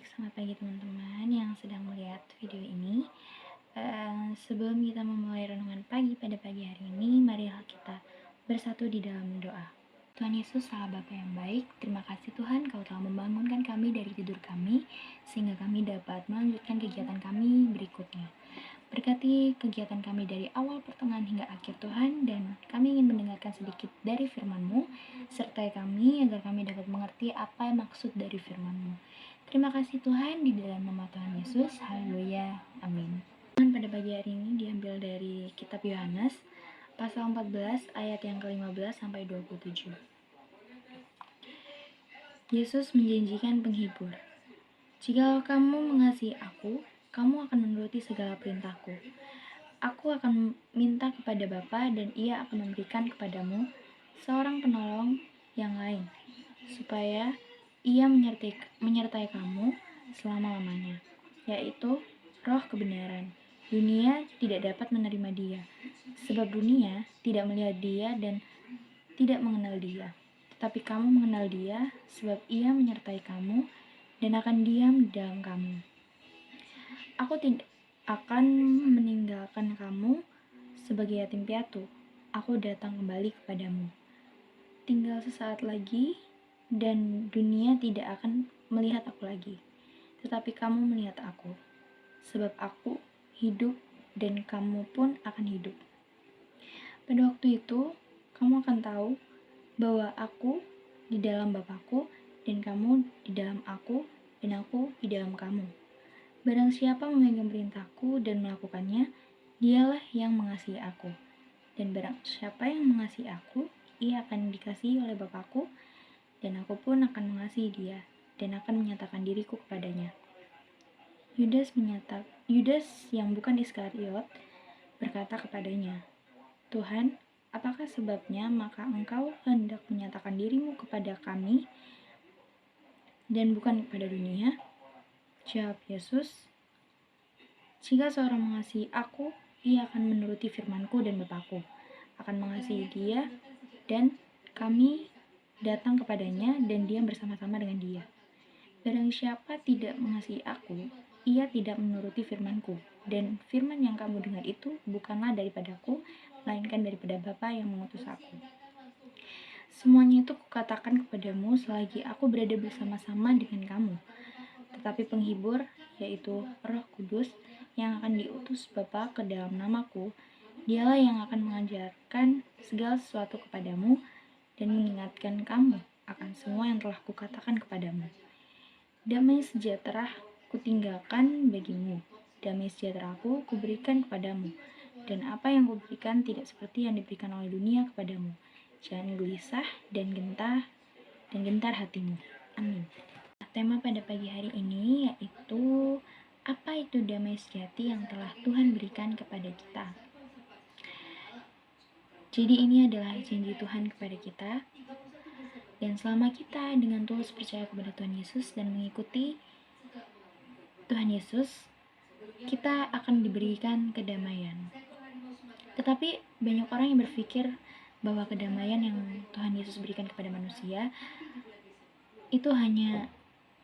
baik, selamat pagi teman-teman yang sedang melihat video ini. Sebelum kita memulai renungan pagi pada pagi hari ini, marilah kita bersatu di dalam doa. Tuhan Yesus, Allah Bapa yang baik, terima kasih Tuhan Kau telah membangunkan kami dari tidur kami, sehingga kami dapat melanjutkan kegiatan kami berikutnya. Berkati kegiatan kami dari awal, pertengahan, hingga akhir Tuhan, dan kami ingin mendengarkan sedikit dari firman-Mu, sertai kami agar kami dapat mengerti apa maksud dari firman-Mu. Terima kasih Tuhan, di dalam nama Tuhan Yesus, haleluya, amin. Pada pagi hari ini diambil dari kitab Yohanes, pasal 14 ayat yang ke-15 sampai 27. Yesus menjanjikan penghibur. Jika kamu mengasihi aku, kamu akan menuruti segala perintahku. Aku akan minta kepada Bapa dan Ia akan memberikan kepadamu seorang penolong yang lain, supaya Ia menyertai kamu selama-lamanya, yaitu Roh kebenaran. Dunia tidak dapat menerima Dia, sebab dunia tidak melihat Dia dan tidak mengenal Dia. Tetapi kamu mengenal Dia, sebab Ia menyertai kamu dan akan diam di dalam kamu. Aku tidak akan meninggalkan kamu sebagai yatim piatu. Aku datang kembali kepadamu. Tinggal sesaat lagi, dan dunia tidak akan melihat aku lagi. Tetapi kamu melihat aku, sebab aku hidup dan kamu pun akan hidup. Pada waktu itu, kamu akan tahu bahwa aku di dalam Bapa-Ku, dan kamu di dalam aku, dan aku di dalam kamu. Barang siapa memegang perintahku dan melakukannya, dialah yang mengasihi aku. Dan barang siapa yang mengasihi aku, ia akan dikasihi oleh Bapa-Ku, dan aku pun akan mengasihi dia, dan akan menyatakan diriku kepadanya. Yudas yang bukan Iskariot berkata kepadanya, Tuhan, apakah sebabnya maka engkau hendak menyatakan dirimu kepada kami dan bukan kepada dunia? Jawab Yesus, jika seorang mengasihi aku, ia akan menuruti firman-Ku, dan Bapa-Ku akan mengasihi dia, dan kami datang kepadanya dan diam bersama-sama dengan dia. Barang siapa tidak mengasihi aku, ia tidak menuruti firman-Ku, dan firman yang kamu dengar itu bukanlah daripadaku, melainkan daripada Bapa yang mengutus aku. Semuanya itu kukatakan kepadamu selagi aku berada bersama-sama dengan kamu. Tetapi penghibur, yaitu Roh Kudus, yang akan diutus Bapa ke dalam namaku, dialah yang akan mengajarkan segala sesuatu kepadamu dan mengingatkan kamu akan semua yang telah kukatakan kepadamu. Damai sejahtera kutinggalkan bagimu, damai sejahteraku kuberikan kepadamu, dan apa yang kuberikan tidak seperti yang diberikan oleh dunia kepadamu. Jangan gelisah dan gentar hatimu. Amin. Tema pada pagi hari ini yaitu apa itu damai sejati yang telah Tuhan berikan kepada kita. Jadi ini adalah janji Tuhan kepada kita, dan selama kita dengan tulus percaya kepada Tuhan Yesus dan mengikuti Tuhan Yesus, kita akan diberikan kedamaian. Tetapi banyak orang yang berpikir bahwa kedamaian yang Tuhan Yesus berikan kepada manusia itu hanya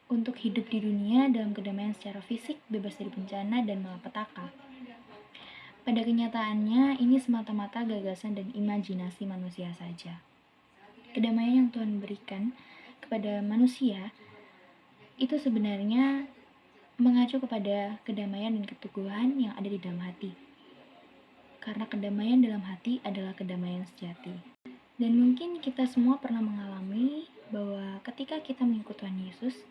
untuk hidup di dunia dalam kedamaian secara fisik, bebas dari bencana dan malapetaka. Pada kenyataannya, ini semata-mata gagasan dan imajinasi manusia saja. Kedamaian yang Tuhan berikan kepada manusia itu sebenarnya mengacu kepada kedamaian dan keteguhan yang ada di dalam hati. Karena kedamaian dalam hati adalah kedamaian sejati. Dan mungkin kita semua pernah mengalami bahwa ketika kita mengikuti Tuhan Yesus,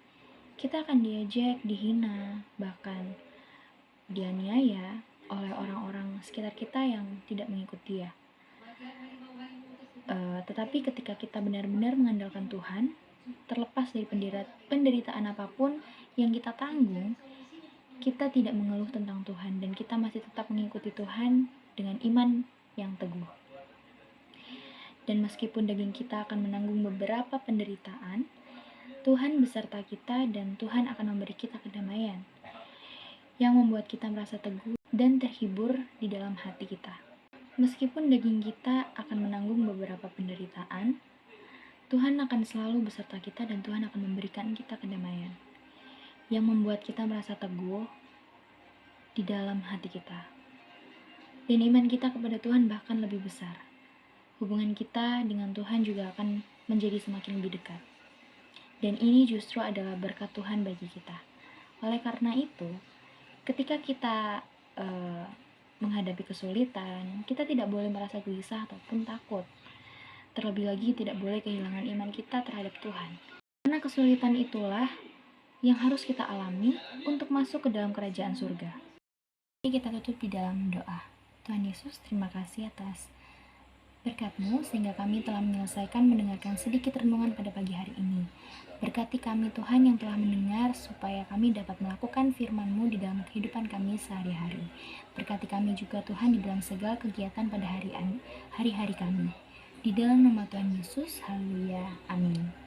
kita akan diejek, dihina, bahkan dianiaya oleh orang-orang sekitar kita yang tidak mengikuti Dia. Tetapi ketika kita benar-benar mengandalkan Tuhan, terlepas dari penderitaan apapun yang kita tanggung, kita tidak mengeluh tentang Tuhan, dan kita masih tetap mengikuti Tuhan dengan iman yang teguh. Dan meskipun daging kita akan menanggung beberapa penderitaan, Tuhan beserta kita, dan Tuhan akan memberi kita kedamaian yang membuat kita merasa teguh dan terhibur di dalam hati kita. Meskipun daging kita akan menanggung beberapa penderitaan, Tuhan akan selalu beserta kita, dan Tuhan akan memberikan kita kedamaian. yang membuat kita merasa teguh di dalam hati kita. Dan iman kita kepada Tuhan bahkan lebih besar. Hubungan kita dengan Tuhan juga akan menjadi semakin lebih dekat. Dan ini justru adalah berkat Tuhan bagi kita. Oleh karena itu, ketika kita menghadapi kesulitan, kita tidak boleh merasa gelisah ataupun takut. Terlebih lagi tidak boleh kehilangan iman kita terhadap Tuhan. Karena kesulitan itulah yang harus kita alami untuk masuk ke dalam kerajaan surga. Jadi kita tutup di dalam doa. Tuhan Yesus, terima kasih atas berkat-Mu sehingga kami telah menyelesaikan mendengarkan sedikit renungan pada pagi hari ini. Berkati kami Tuhan yang telah mendengar supaya kami dapat melakukan firman-Mu di dalam kehidupan kami sehari-hari. Berkati kami juga Tuhan di dalam segala kegiatan pada hari-hari kami. Di dalam nama Tuhan Yesus, haleluya, amin.